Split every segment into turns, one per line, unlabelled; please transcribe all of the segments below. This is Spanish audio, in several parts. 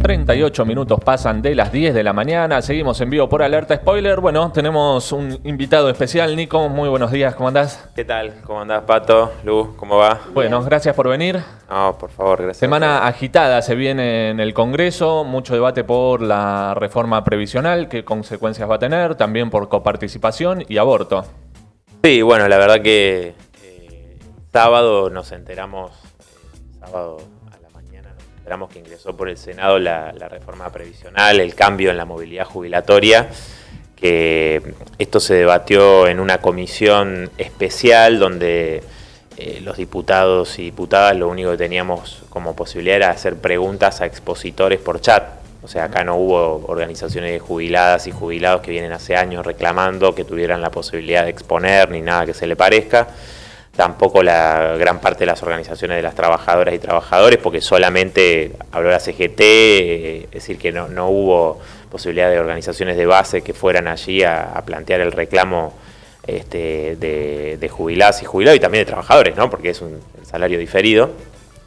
38 minutos pasan de las 10 de la mañana. Seguimos en vivo por Alerta Spoiler. Bueno, tenemos un invitado especial. Nico, muy buenos días. ¿Cómo andás?
¿Qué tal? ¿Cómo andás, Pato? Lu, ¿cómo va?
Bueno, gracias por venir.
No, por favor, gracias.
Semana agitada se viene en el Congreso. Mucho debate por la reforma previsional. ¿Qué consecuencias va a tener? También por coparticipación y aborto.
Sí, bueno, la verdad que sábado nos enteramos, sábado a la mañana nos enteramos que ingresó por el Senado la reforma previsional, el cambio en la movilidad jubilatoria, que esto se debatió en una comisión especial donde los diputados y diputadas lo único que teníamos como posibilidad era hacer preguntas a expositores por chat. O sea, acá no hubo organizaciones de jubiladas y jubilados que vienen hace años reclamando que tuvieran la posibilidad de exponer ni nada que se le parezca. Tampoco la gran parte de las organizaciones de las trabajadoras y trabajadores, porque solamente habló la CGT, es decir, que no hubo posibilidad de organizaciones de base que fueran allí a plantear el reclamo de jubiladas y jubilados y también de trabajadores, ¿no? Porque es un salario diferido.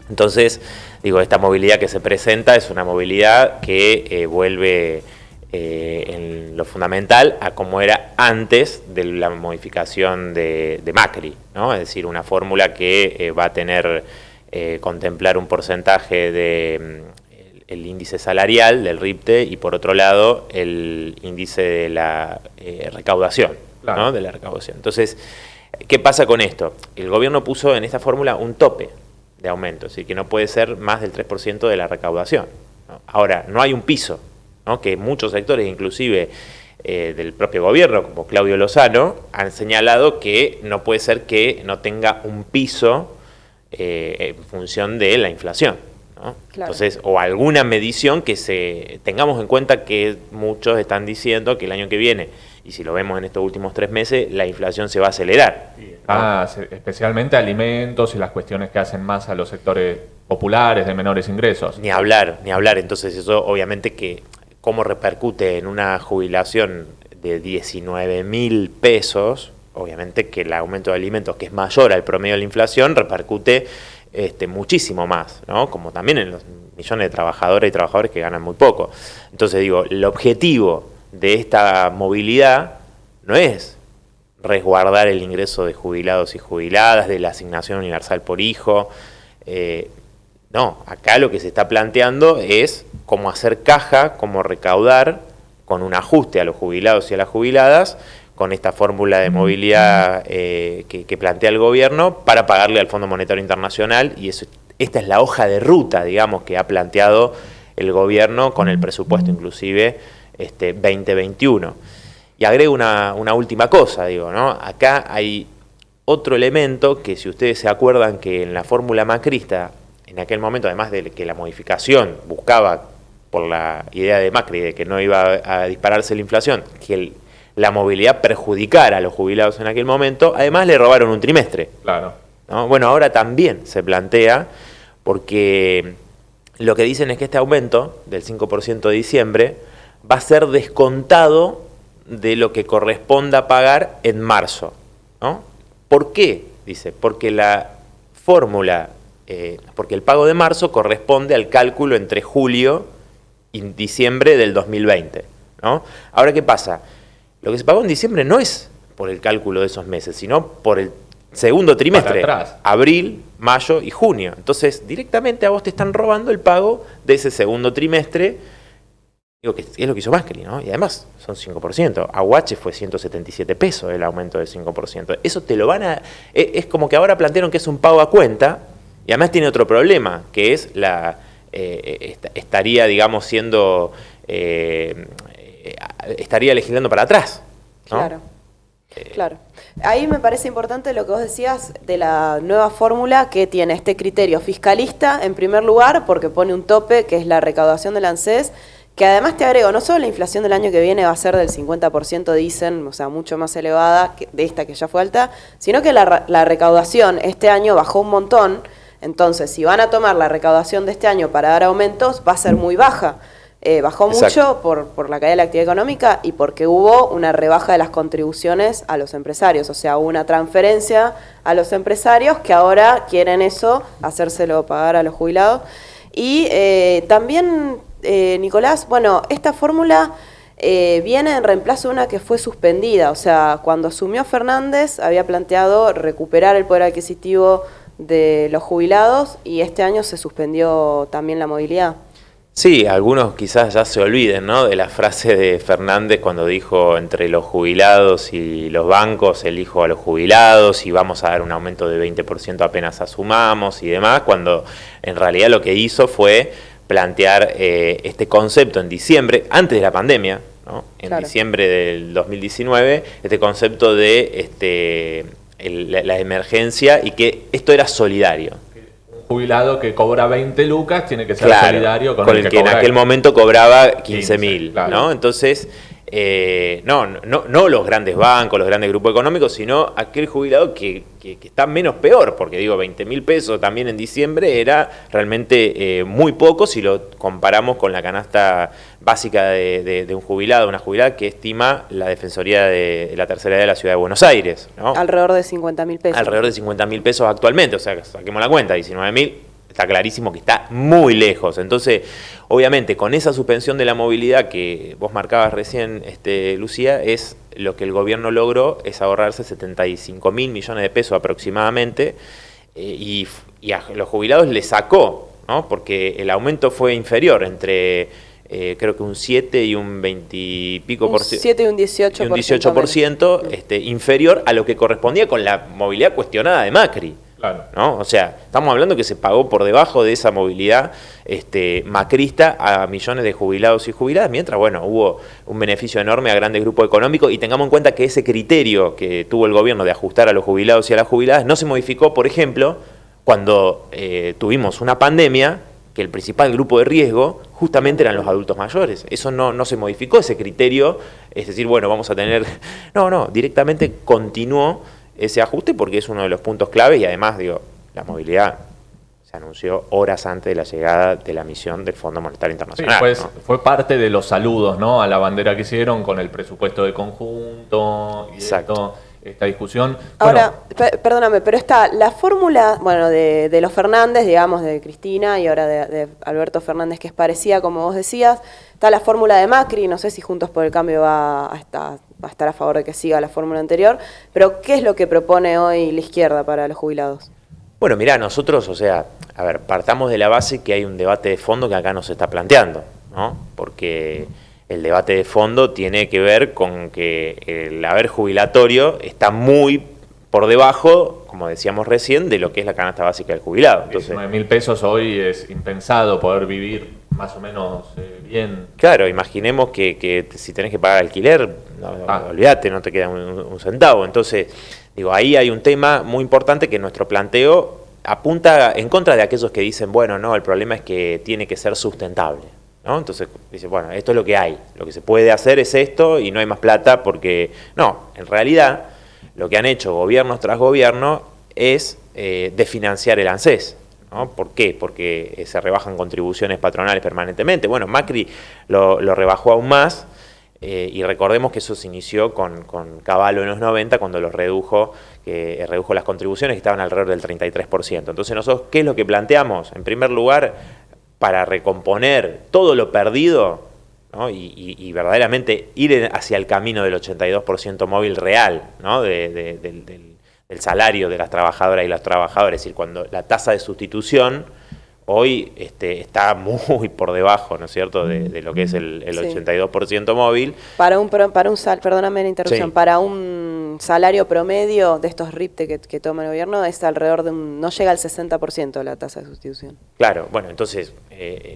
Entonces, digo, esta movilidad que se presenta es una movilidad que vuelve en lo fundamental a como era antes de la modificación de Macri, ¿no? Es decir, una fórmula que va a tener, contemplar un porcentaje de el índice salarial del RIPTE y por otro lado el índice de la recaudación, claro, ¿no? De la recaudación. Entonces, ¿qué pasa con esto? El gobierno puso en esta fórmula un tope de aumento, es decir, que no puede ser más del 3% de la recaudación, ¿no? Ahora, no hay un piso, ¿no? Que muchos sectores, inclusive del propio gobierno, como Claudio Lozano, han señalado que no puede ser que no tenga un piso en función de la inflación, ¿no? Claro. Entonces, o alguna medición que tengamos en cuenta que muchos están diciendo que el año que viene, y si lo vemos en estos últimos 3 meses, la inflación se va a acelerar, ¿no?
Especialmente alimentos y las cuestiones que hacen más a los sectores populares de menores ingresos.
Ni hablar. Entonces eso obviamente que cómo repercute en una jubilación de 19.000 pesos, obviamente que el aumento de alimentos, que es mayor al promedio de la inflación, repercute muchísimo más, ¿no? Como también en los millones de trabajadoras y trabajadores que ganan muy poco. Entonces digo, el objetivo de esta movilidad no es resguardar el ingreso de jubilados y jubiladas, de la asignación universal por hijo. No, acá lo que se está planteando es cómo hacer caja, cómo recaudar con un ajuste a los jubilados y a las jubiladas, con esta fórmula de movilidad que plantea el gobierno para pagarle al Fondo Monetario Internacional, y esta es la hoja de ruta, digamos, que ha planteado el gobierno con el presupuesto inclusive 2021. Y agrego una última cosa, digo, ¿no? Acá hay otro elemento que, si ustedes se acuerdan, que en la fórmula macrista, en aquel momento, además de que la modificación buscaba, por la idea de Macri, de que no iba a dispararse la inflación, que la movilidad perjudicara a los jubilados en aquel momento, además le robaron un trimestre.
Claro.
¿No? Bueno, ahora también se plantea, porque lo que dicen es que este aumento del 5% de diciembre va a ser descontado de lo que corresponda pagar en marzo, ¿no? ¿Por qué? Dice, porque la fórmula, porque el pago de marzo corresponde al cálculo entre julio y diciembre del 2020, ¿no? Ahora, ¿qué pasa? Lo que se pagó en diciembre no es por el cálculo de esos meses, sino por el segundo trimestre, abril, mayo y junio. Entonces, directamente a vos te están robando el pago de ese segundo trimestre. Digo que es lo que hizo Macri, ¿no? Y además son 5%. Aguache fue 177 pesos el aumento del 5%. Eso te lo van a... Es como que ahora plantearon que es un pago a cuenta, y además tiene otro problema, que es estaría, digamos, siendo... estaría legislando para atrás, ¿no?
Claro. Claro. Ahí me parece importante lo que vos decías de la nueva fórmula, que tiene este criterio fiscalista en primer lugar, porque pone un tope que es la recaudación del ANSES, que además te agrego, no solo la inflación del año que viene va a ser del 50%, dicen, o sea, mucho más elevada de esta que ya fue alta, sino que la recaudación este año bajó un montón. Entonces, si van a tomar la recaudación de este año para dar aumentos, va a ser muy baja. Bajó mucho por la caída de la actividad económica y porque hubo una rebaja de las contribuciones a los empresarios. O sea, hubo una transferencia a los empresarios que ahora quieren eso, hacérselo pagar a los jubilados. Y también Nicolás, bueno, esta fórmula viene en reemplazo de una que fue suspendida. O sea, cuando asumió Fernández había planteado recuperar el poder adquisitivo de los jubilados y este año se suspendió también la movilidad.
Sí, algunos quizás ya se olviden, ¿no?, de la frase de Fernández cuando dijo entre los jubilados y los bancos elijo a los jubilados y vamos a dar un aumento de 20% apenas asumamos y demás, cuando en realidad lo que hizo fue plantear este concepto en diciembre, antes de la pandemia, ¿no?, en diciembre del 2019, este concepto de la emergencia y que esto era solidario.
Jubilado que cobra 20 lucas tiene que ser solidario con el que
en aquel momento cobraba 15.000, claro, ¿no? Entonces, no los grandes bancos, los grandes grupos económicos, sino aquel jubilado que está menos peor, porque digo, 20.000 pesos también en diciembre era realmente muy poco si lo comparamos con la canasta básica de un jubilado, una jubilada que estima la Defensoría de la Tercera Edad de la Ciudad de Buenos Aires, ¿no?
Alrededor de 50.000 pesos.
Alrededor de 50.000 pesos actualmente, o sea, saquemos la cuenta, 19.000. Está clarísimo que está muy lejos. Entonces, obviamente, con esa suspensión de la movilidad que vos marcabas recién, Lucía, es lo que el gobierno logró, es ahorrarse 75.000 millones de pesos aproximadamente, y a los jubilados les sacó, ¿no?, porque el aumento fue inferior entre creo que un 7 y un 20 y pico por ciento.
7 y un 18%.
Y un 18% inferior a lo que correspondía con la movilidad cuestionada de Macri.
Claro.
¿No? O sea, estamos hablando que se pagó por debajo de esa movilidad macrista a millones de jubilados y jubiladas, mientras, bueno, hubo un beneficio enorme a grandes grupos económicos, y tengamos en cuenta que ese criterio que tuvo el gobierno de ajustar a los jubilados y a las jubiladas no se modificó, por ejemplo, cuando tuvimos una pandemia, que el principal grupo de riesgo justamente eran los adultos mayores. Eso no se modificó, ese criterio, es decir, bueno, vamos a tener... No, directamente continuó ese ajuste porque es uno de los puntos clave, y además, digo, la movilidad se anunció horas antes de la llegada de la misión del Fondo Monetario Internacional.
Sí, pues,
¿no?
Fue parte de los saludos, ¿no?, a la bandera que hicieron con el presupuesto de conjunto y esta discusión.
Ahora, perdóname, pero está la fórmula, bueno, de los Fernández, digamos, de Cristina y ahora de Alberto Fernández, que es parecida, como vos decías. Está la fórmula de Macri, no sé si Juntos por el Cambio va a estar a favor de que siga la fórmula anterior, pero ¿qué es lo que propone hoy la izquierda para los jubilados?
Bueno, mirá, nosotros, o sea, a ver, partamos de la base que hay un debate de fondo que acá nos está planteando, ¿no? Porque el debate de fondo tiene que ver con que el haber jubilatorio está muy por debajo, como decíamos recién, de lo que es la canasta básica del jubilado. Entonces,
19.000 pesos hoy es impensado poder vivir más o menos bien.
Claro, imaginemos que si tenés que pagar alquiler, olvídate, no te queda un centavo. Entonces, digo, ahí hay un tema muy importante que nuestro planteo apunta en contra de aquellos que dicen, bueno, no, el problema es que tiene que ser sustentable, ¿no? Entonces, dice, bueno, esto es lo que hay, lo que se puede hacer es esto y no hay más plata porque... No, en realidad, lo que han hecho gobiernos tras gobierno es desfinanciar el ANSES, ¿no? ¿Por qué? Porque se rebajan contribuciones patronales permanentemente. Bueno, Macri lo rebajó aún más, y recordemos que eso se inició con Cavallo en los 90, cuando los redujo las contribuciones, que estaban alrededor del 33%. Entonces nosotros, ¿qué es lo que planteamos? En primer lugar, para recomponer todo lo perdido, ¿no?, y verdaderamente ir hacia el camino del 82% móvil real, ¿no?, del salario de las trabajadoras y los trabajadores. Es decir, cuando la tasa de sustitución hoy está muy por debajo, ¿no es cierto?, de lo que es el 82% móvil.
Perdóname la interrupción,
Sí.
para un salario promedio de estos RIPTE que toma el gobierno es alrededor de no llega al 60% la tasa de sustitución.
Claro, bueno, entonces,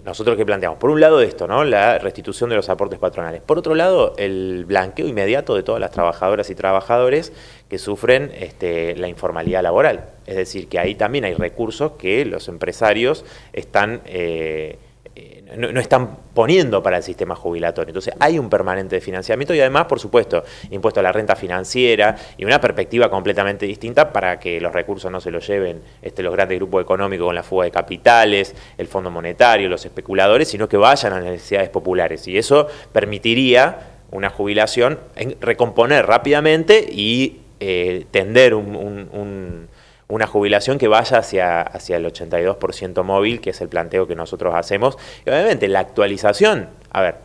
nosotros ¿qué planteamos? Por un lado esto, ¿no?, la restitución de los aportes patronales. Por otro lado, el blanqueo inmediato de todas las trabajadoras y trabajadores que sufren la informalidad laboral. Es decir, que ahí también hay recursos que los empresarios no están poniendo para el sistema jubilatorio. Entonces hay un permanente de financiamiento y además, por supuesto, impuesto a la renta financiera y una perspectiva completamente distinta para que los recursos no se los lleven los grandes grupos económicos con la fuga de capitales, el Fondo Monetario, los especuladores, sino que vayan a las necesidades populares. Y eso permitiría una jubilación recomponer rápidamente y tender un una jubilación que vaya hacia el 82% móvil, que es el planteo que nosotros hacemos. Y obviamente la actualización, a ver,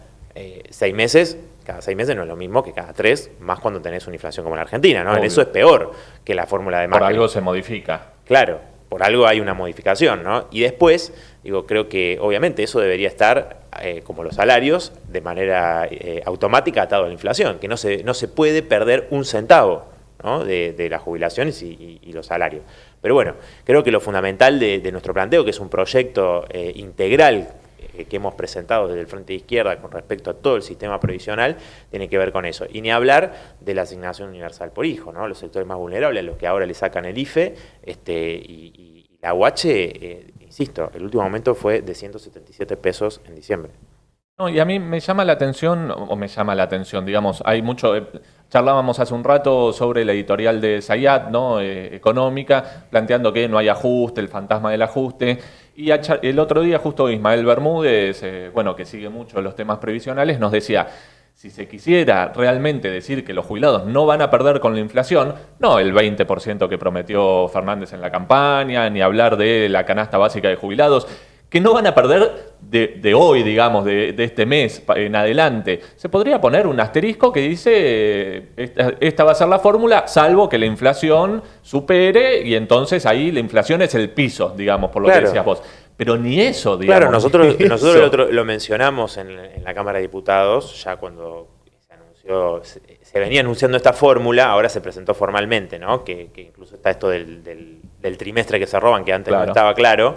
6 meses, cada 6 meses no es lo mismo que cada 3, más cuando tenés una inflación como en Argentina, ¿no? En eso es peor que la fórmula de Macri.
Por algo se modifica.
Claro, por algo hay una modificación, ¿no? Y después, digo, creo que obviamente eso debería estar, como los salarios, de manera automática atado a la inflación, que no se puede perder un centavo, ¿no? de las jubilaciones y los salarios. Pero bueno, creo que lo fundamental de nuestro planteo, que es un proyecto integral que hemos presentado desde el Frente de Izquierda con respecto a todo el sistema previsional, tiene que ver con eso. Y ni hablar de la asignación universal por hijo, ¿no? Los sectores más vulnerables, a los que ahora le sacan el IFE, y la UH, insisto, el último aumento fue de 177 pesos en diciembre.
No, y a mí me llama la atención, digamos, hay mucho, charlábamos hace un rato sobre la editorial de Zayat, ¿no? Económica, planteando que no hay ajuste, el fantasma del ajuste, y el otro día justo Ismael Bermúdez, que sigue mucho los temas previsionales, nos decía, si se quisiera realmente decir que los jubilados no van a perder con la inflación, no el 20% que prometió Fernández en la campaña, ni hablar de la canasta básica de jubilados, que no van a perder de hoy, digamos, de este mes en adelante. Se podría poner un asterisco que dice, esta va a ser la fórmula, salvo que la inflación supere, y entonces ahí la inflación es el piso, digamos, por lo que decías vos. Pero ni eso, digamos.
Claro, nosotros lo mencionamos en la Cámara de Diputados, ya cuando se venía anunciando esta fórmula, ahora se presentó formalmente, ¿no? Que incluso está esto del trimestre que se roban, que antes no estaba claro.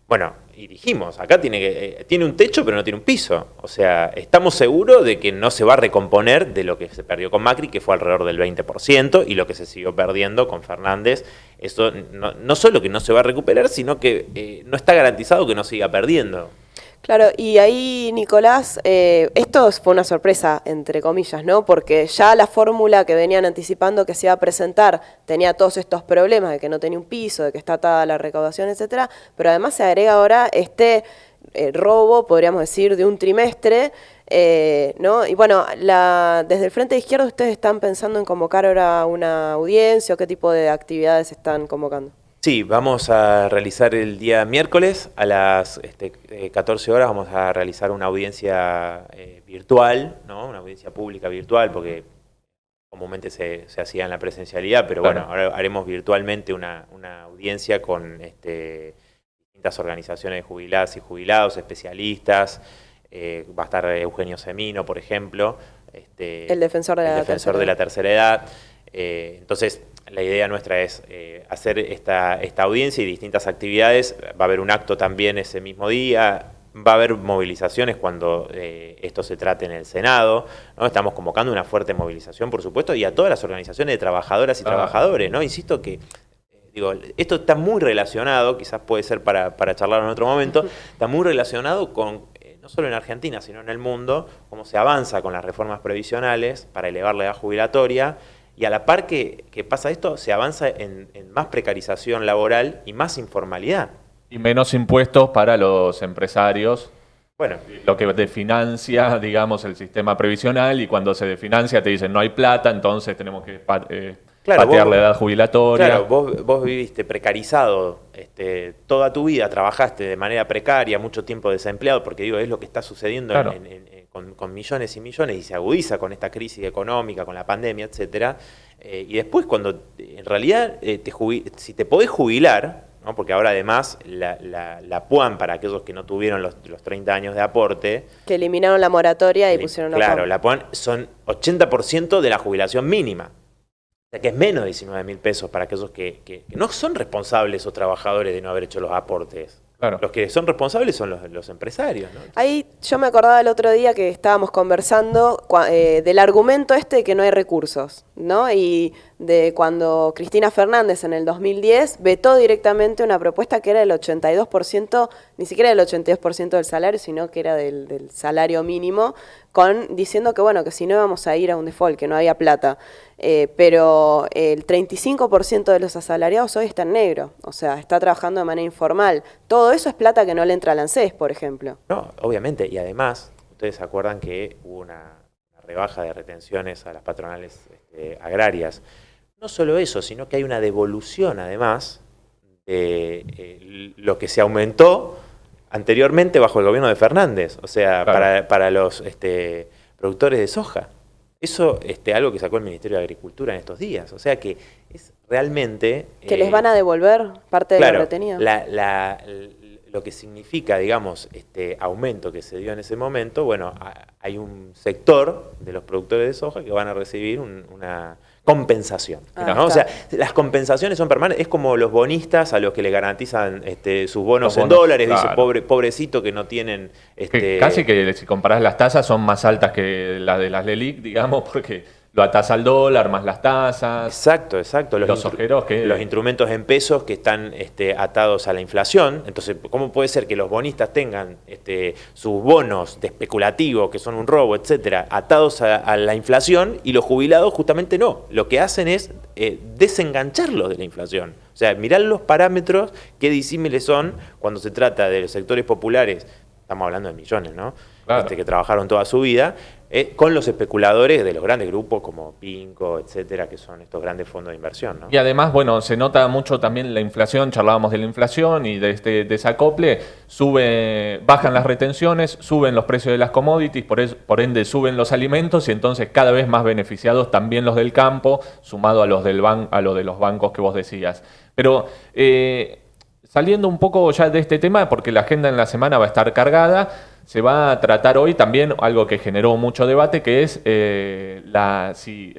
Bueno, y dijimos, acá tiene un techo pero no tiene un piso. O sea, estamos seguros de que no se va a recomponer de lo que se perdió con Macri, que fue alrededor del 20%, y lo que se siguió perdiendo con Fernández. Eso no solo que no se va a recuperar, sino que no está garantizado que no siga perdiendo.
Claro, y ahí, Nicolás, esto fue una sorpresa, entre comillas, ¿no? Porque ya la fórmula que venían anticipando que se iba a presentar tenía todos estos problemas de que no tenía un piso, de que está atada la recaudación, etcétera, pero además se agrega ahora este robo, podríamos decir, de un trimestre, ¿no? Y bueno, desde el Frente de Izquierda, ¿ustedes están pensando en convocar ahora una audiencia o qué tipo de actividades están convocando?
Sí, vamos a realizar el día miércoles a las 14 horas, vamos a realizar una audiencia virtual, ¿no? Una audiencia pública virtual, porque comúnmente se hacía en la presencialidad, pero bueno, ahora haremos virtualmente una audiencia con distintas organizaciones de jubiladas y jubilados, especialistas. Va a estar Eugenio Semino, por ejemplo,
el defensor
de la tercera edad. Entonces, la idea nuestra es hacer esta audiencia y distintas actividades. Va a haber un acto también ese mismo día. Va a haber movilizaciones cuando esto se trate en el Senado, ¿no? Estamos convocando una fuerte movilización, por supuesto, y a todas las organizaciones de trabajadoras y trabajadores, ¿no? Insisto que esto está muy relacionado, quizás puede ser para charlar en otro momento, está muy relacionado con, no solo en Argentina, sino en el mundo, cómo se avanza con las reformas previsionales para elevar la edad jubilatoria. Y a la par que pasa esto, se avanza en más precarización laboral y más informalidad.
Y menos impuestos para los empresarios.
Bueno,
lo que desfinancia, digamos, el sistema previsional, y cuando se desfinancia te dicen no hay plata, entonces tenemos que patear la edad jubilatoria.
Claro, vos viviste precarizado toda tu vida, trabajaste de manera precaria, mucho tiempo desempleado, porque es lo que está sucediendo con millones y millones, y se agudiza con esta crisis económica, con la pandemia, etcétera. Y después, cuando en realidad si te podés jubilar, ¿no? Porque ahora además la PUAN, para aquellos que no tuvieron los 30 años de aporte,
que eliminaron la moratoria y pusieron la PUAN.
Claro, la PUAN son 80% de la jubilación mínima. O sea que es menos de 19.000 pesos para aquellos que no son responsables o trabajadores de no haber hecho los aportes.
Claro.
Los que son responsables son los empresarios, ¿no?
Ahí yo me acordaba el otro día que estábamos conversando del argumento de que no hay recursos, ¿no? Y de cuando Cristina Fernández en el 2010 vetó directamente una propuesta que era el 82%, ni siquiera el 82% del salario, sino que era del salario mínimo, diciendo que bueno, que si no íbamos a ir a un default, que no había plata. Pero el 35% de los asalariados hoy está en negro, o sea, está trabajando de manera informal. Todo eso es plata que no le entra al ANSES, por ejemplo.
No, obviamente, y además, ustedes se acuerdan que hubo una rebaja de retenciones a las patronales agrarias. No solo eso, sino que hay una devolución además de lo que se aumentó anteriormente bajo el gobierno de Fernández, o sea, claro, para los productores de soja. Eso algo que sacó el Ministerio de Agricultura en estos días. O sea que es realmente...
Que les van a devolver parte de lo retenido.
Lo que significa, digamos, este aumento que se dio en ese momento, bueno, hay un sector de los productores de soja que van a recibir una compensación, ¿no? O sea, las compensaciones son permanentes, es como los bonistas a los que le garantizan sus bonos en dólares, claro. Dice, pobrecito que no tienen...
Casi que si comparás las tasas son más altas que las de las LELIC, digamos, porque lo atasa al dólar más las tasas.
Exacto.
Los ojeros que...
Los instrumentos en pesos que están atados a la inflación. Entonces, ¿cómo puede ser que los bonistas tengan sus bonos de especulativo, que son un robo, etcétera, atados a la inflación y los jubilados justamente no? Lo que hacen es desengancharlos de la inflación. O sea, mirar los parámetros qué disímiles son cuando se trata de los sectores populares. Estamos hablando de millones, ¿no? Claro. Que trabajaron toda su vida, con los especuladores de los grandes grupos como Pinco, etcétera, que son estos grandes fondos de inversión, ¿no?
Y además, bueno, se nota mucho también la inflación, charlábamos de la inflación y de este desacople, bajan las retenciones, suben los precios de las commodities, por ende suben los alimentos y entonces cada vez más beneficiados también los del campo, sumado a los de los bancos que vos decías. Pero... saliendo un poco ya de este tema, porque la agenda en la semana va a estar cargada, se va a tratar hoy también algo que generó mucho debate, que es si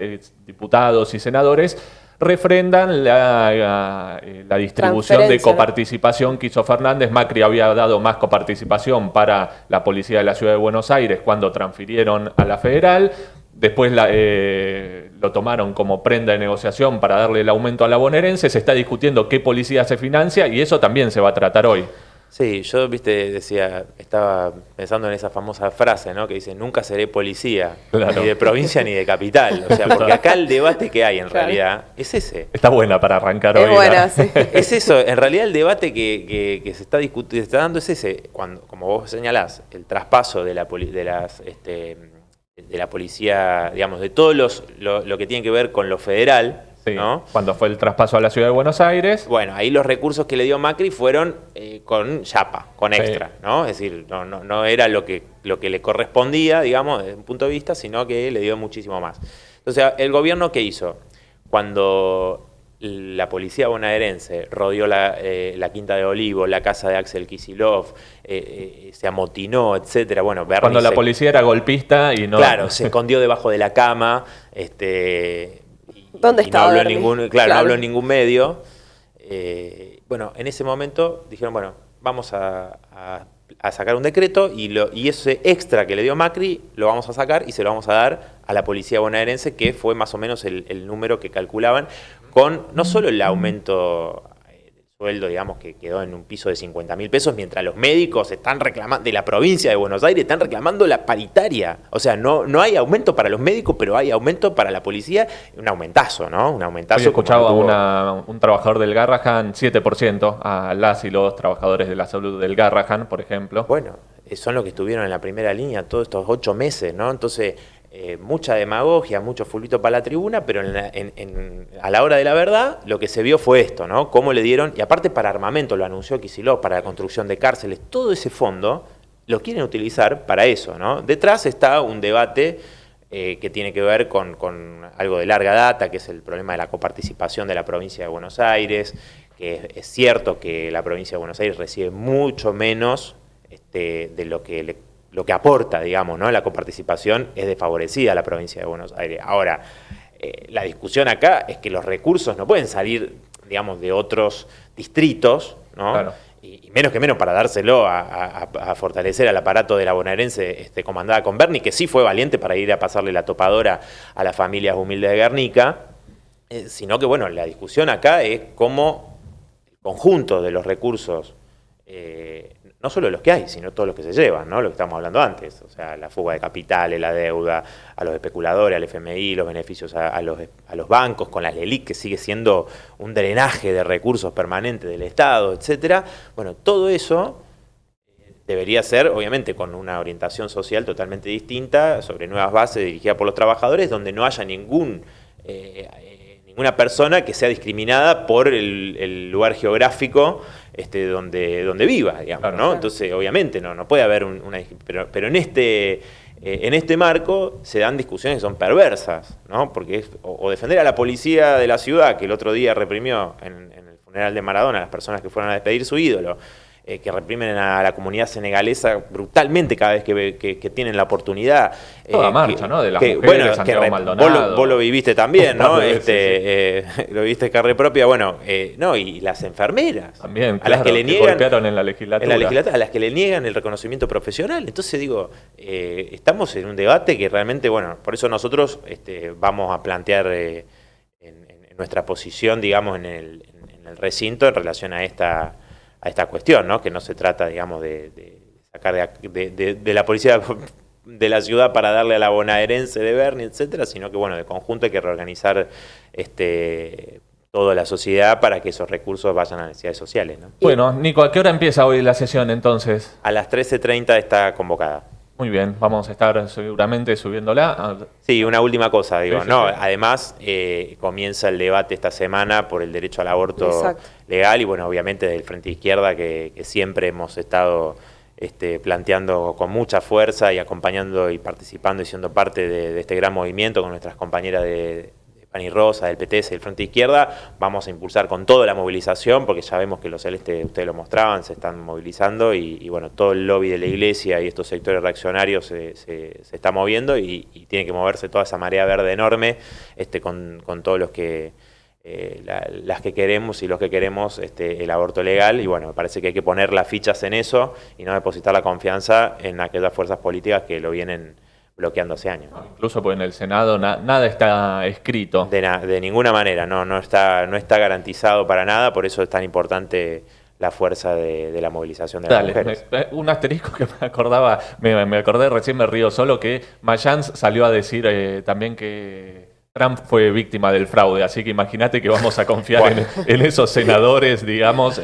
diputados y senadores refrendan la distribución de coparticipación que hizo Fernández. Macri había dado más coparticipación para la policía de la Ciudad de Buenos Aires cuando transfirieron a la federal. Después lo tomaron como prenda de negociación para darle el aumento a la bonaerense. Se está discutiendo qué policía se financia y eso también se va a tratar hoy.
Sí, yo estaba pensando en esa famosa frase, ¿no? Que dice, nunca seré policía, claro, ni de provincia ni de capital. O sea, porque acá el debate que hay en realidad es ese.
Está buena para arrancar hoy.
Sí.
Es eso, en realidad el debate que se está discutiendo, se está dando es ese. Cuando, como vos señalás, el traspaso de la policía, digamos, de todo lo que tiene que ver con lo federal,
sí,
¿no?
Cuando fue el traspaso a la Ciudad de Buenos Aires.
Bueno, ahí los recursos que le dio Macri fueron con chapa, con extra, sí, ¿no? Es decir, no era lo que le correspondía, digamos, desde un punto de vista, sino que le dio muchísimo más. Entonces, ¿el gobierno qué hizo? Cuando la policía bonaerense rodeó la Quinta de Olivo, la casa de Axel Kicillof, se amotinó, etcétera. Bueno, Bernie
cuando la policía era golpista y no...
Claro, se escondió debajo de la cama,
¿dónde estaba?
No habló no habló en ningún medio. Bueno, en ese momento dijeron, bueno, vamos a sacar un decreto y ese extra que le dio Macri lo vamos a sacar y se lo vamos a dar a la policía bonaerense, que fue más o menos el número que calculaban, con no solo el aumento del sueldo, digamos, que quedó en un piso de 50.000 pesos, mientras los médicos están reclamando, de la provincia de Buenos Aires, están reclamando la paritaria. O sea, no hay aumento para los médicos, pero hay aumento para la policía, un aumentazo, ¿no? Un aumentazo.
Hoy escuchaba un trabajador del Garrahan, 7% a las y los trabajadores de la salud del Garrahan, por ejemplo.
Bueno, son los que estuvieron en la primera línea todos estos 8 meses, ¿no? Entonces... mucha demagogia, mucho fulbito para la tribuna, pero a la hora de la verdad lo que se vio fue esto, ¿no? Cómo le dieron, y aparte para armamento, lo anunció Kicillof, para la construcción de cárceles, todo ese fondo lo quieren utilizar para eso, ¿no? Detrás está un debate que tiene que ver con algo de larga data, que es el problema de la coparticipación de la provincia de Buenos Aires, que es cierto que la provincia de Buenos Aires recibe mucho menos de lo que aporta, digamos, ¿no? La coparticipación es desfavorecida a la provincia de Buenos Aires. Ahora, la discusión acá es que los recursos no pueden salir, digamos, de otros distritos, ¿no? Claro. Y menos que menos para dárselo a fortalecer al aparato de la bonaerense comandada con Bernie, que sí fue valiente para ir a pasarle la topadora a las familias humildes de Guernica, sino que, bueno, la discusión acá es cómo el conjunto de los recursos, no solo los que hay, sino todos los que se llevan, ¿no? Lo que estamos hablando antes, o sea, la fuga de capitales, la deuda, a los especuladores, al FMI, los beneficios a los bancos, con las LELIC, que sigue siendo un drenaje de recursos permanente del Estado, etcétera. Bueno, todo eso debería ser, obviamente, con una orientación social totalmente distinta, sobre nuevas bases, dirigida por los trabajadores, donde no haya ningún ninguna persona que sea discriminada por el lugar geográfico donde viva, digamos,
claro,
¿no?
claro.
Entonces, obviamente, no puede haber una... Pero en este marco se dan discusiones que son perversas, ¿no? Porque es o defender a la policía de la ciudad, que el otro día reprimió en el funeral de Maradona a las personas que fueron a despedir su ídolo, que reprimen a la comunidad senegalesa brutalmente cada vez que tienen la oportunidad.
Toda marcha, ¿no? De las mujeres, de Santiago Maldonado.
Vos lo viviste también, ¿no?
Sí, sí.
Lo viviste carne propia, bueno, no, y las enfermeras.
También,
a las que le niegan,
golpearon en la legislatura.
A las que le niegan el reconocimiento profesional. Entonces digo, estamos en un debate que realmente, bueno, por eso nosotros vamos a plantear en nuestra posición, digamos, en el recinto en relación a esta cuestión, ¿no? Que no se trata, digamos, de sacar de la policía de la ciudad para darle a la bonaerense de Berni, etcétera, sino que, bueno, de conjunto hay que reorganizar toda la sociedad para que esos recursos vayan a necesidades sociales, ¿no?
Bueno, Nico, ¿a qué hora empieza hoy la sesión entonces?
A las 13:30 está convocada.
Muy bien, vamos a estar seguramente subiéndola.
Sí, una última cosa, digo,
Sí, sí,
no,
sí.
Además comienza el debate esta semana por el derecho al aborto
Exacto.
legal y bueno, obviamente del Frente Izquierda que siempre hemos estado planteando con mucha fuerza y acompañando y participando y siendo parte de este gran movimiento con nuestras compañeras de Pan y Rosa, del PTS, del Frente Izquierda. Vamos a impulsar con toda la movilización, porque ya vemos que los celestes, ustedes lo mostraban, se están movilizando y bueno, todo el lobby de la Iglesia y estos sectores reaccionarios se está moviendo y tiene que moverse toda esa marea verde enorme con todos los que las que queremos y los que queremos el aborto legal. Y bueno, me parece que hay que poner las fichas en eso y no depositar la confianza en aquellas fuerzas políticas que lo vienen bloqueando hace años.
Incluso pues en el Senado nada está escrito.
De ninguna manera, no está garantizado para nada, por eso es tan importante la fuerza de la movilización de las mujeres.
Un asterisco que me acordaba, me acordé, recién me río solo, que Mayans salió a decir también que Trump fue víctima del fraude, así que imagínate que vamos a confiar
Bueno.
en esos senadores, digamos,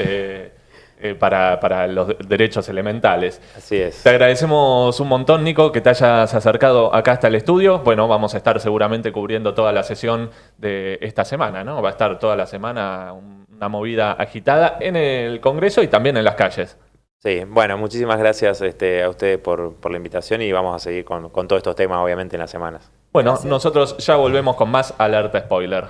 para los derechos elementales.
Así es.
Te agradecemos un montón, Nico, que te hayas acercado acá hasta el estudio. Bueno, vamos a estar seguramente cubriendo toda la sesión de esta semana, ¿no? Va a estar toda la semana una movida agitada en el Congreso y también en las calles.
Sí, bueno, muchísimas gracias a ustedes por la invitación y vamos a seguir con todos estos temas, obviamente, en las semanas.
Bueno,
Gracias.
nosotros ya volvemos con más Alerta Spoiler.